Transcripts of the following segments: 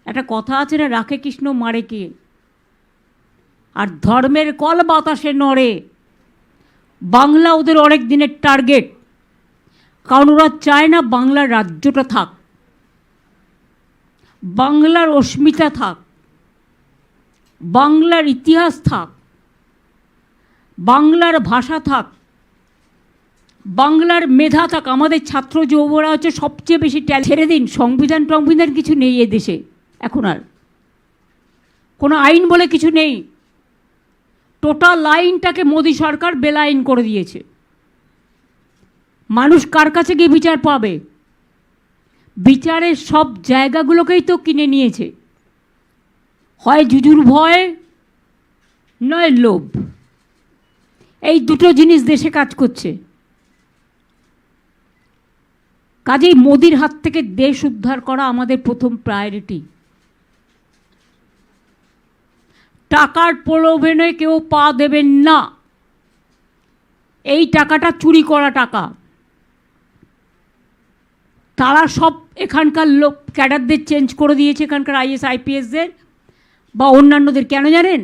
একটা কথা আছে না, রাখে কৃষ্ণ মারে কে, আর ধর্মের কল বাতাসে নড়ে। বাংলা ওদের অনেক দিনের টার্গেট, কারণ ওরা চায় না বাংলার রাজ্যটা থাক, বাংলার অস্মিতা থাক, বাংলার ইতিহাস থাক, বাংলার ভাষা থাক, বাংলার মেধা থাক। আমাদের ছাত্র যুবরা হচ্ছে সবচেয়ে বেশি ছেড়ে দিন, সংবিধান টংবিধান কিছু নেই এ দেশে, এখন আর কোনো আইন বলে কিছু নেই। টোটাল আইনটাকে মোদি সরকার বেলাইন করে দিয়েছে। মানুষ কার কাছে গিয়ে বিচার পাবে? বিচারের সব জায়গাগুলোকেই তো কিনে নিয়েছে, হয় জুজুর ভয় নয় লোভ। এই দুটো জিনিস দেশে কাজ করছে। কাজেই মোদির হাত থেকে দেশ উদ্ধার করা আমাদের প্রথম প্রায়োরিটি। টাকার প্রলোভনে কেউ পা দেবেন না। এই টাকাটা চুরি করা টাকা। তারা সব এখানকার লোক ক্যাডারদের চেঞ্জ করে দিয়েছে, এখানকার আইএস আইপিএসদের বা অন্যান্যদের। কেন জানেন?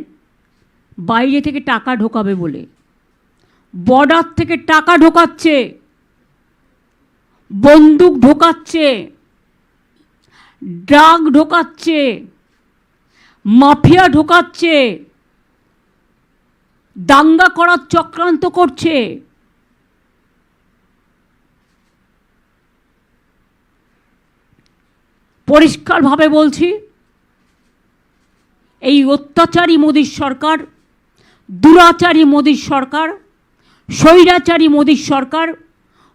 বাইরে থেকে টাকা ঢোকাবে বলে। বর্ডার থেকে টাকা ঢোকাচ্ছে, বন্দুক ঢোকাচ্ছে, ড্রাগ ঢোকাচ্ছে, মাফিয়া ঢোকাচ্ছে, দাঙ্গা করার চক্রান্ত করছে। পরিষ্কারভাবে বলছি, এই অত্যাচারী মোদির সরকার, দুরাচারী মোদির সরকার, স্বৈরাচারী মোদির সরকার,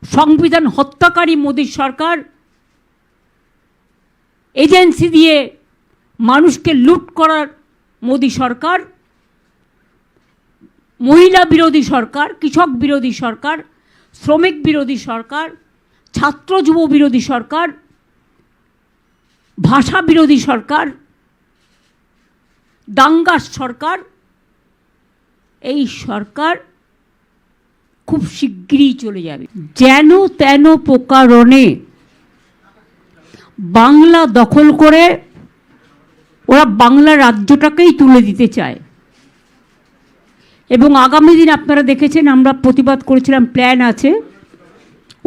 সংবিধান হত্যাকারী মোদির সরকার, এজেন্সি দিয়ে মানুষকে লুট করার মোদি সরকার, মহিলা বিরোধী সরকার, কৃষক বিরোধী সরকার, শ্রমিক বিরোধী সরকার, ছাত্র যুব বিরোধী সরকার, ভাষা বিরোধী সরকার, দাঙ্গার সরকার। এই সরকার খুব শিগগিরই চলে যাবে। যেন তেন প্রকারণে বাংলা দখল করে ওরা বাংলা রাজ্যটাকেই তুলে দিতে চায়। এবং আগামী দিন আপনারা দেখেছেন, আমরা প্রতিবাদ করেছিলাম, প্ল্যান আছে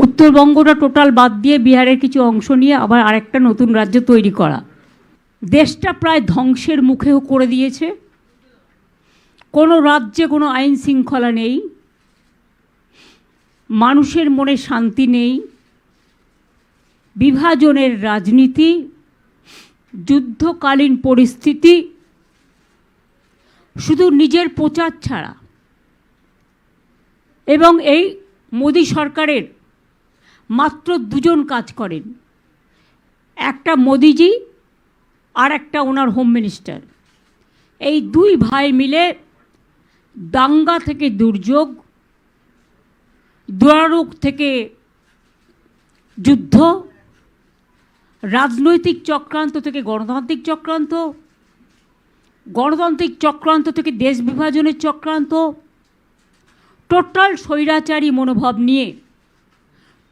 উত্তরবঙ্গটা টোটাল বাদ দিয়ে বিহারের কিছু অংশ নিয়ে আবার আরেকটা নতুন রাজ্য তৈরি করা। দেশটা প্রায় ধ্বংসের মুখেও করে দিয়েছে। কোনো রাজ্যে কোনো আইন শৃঙ্খলা নেই, মানুষের মনে শান্তি নেই, বিভাজনের রাজনীতি, যুদ্ধকালীন পরিস্থিতি, শুধু নিজের প্রচার ছাড়া। এবং এই মোদি সরকারের মাত্র দুজন কাজ করেন, একটা মোদিজি আর একটা ওনার হোম মিনিস্টার। এই দুই ভাই মিলে দাঙ্গা থেকে দুর্যোগ, দুরারোগ থেকে যুদ্ধ, রাজনৈতিক চক্রান্ত থেকে গণতান্ত্রিক চক্রান্ত, গণতান্ত্রিক চক্রান্ত থেকে দেশ বিভাজনের চক্রান্ত, টোটাল স্বৈরাচারী মনোভাব নিয়ে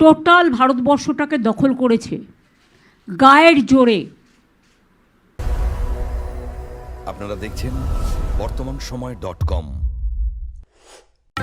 টোটাল ভারতবর্ষটাকে দখল করেছে গায়ের জোরে। আপনারা দেখছেন বর্তমান সময়.com।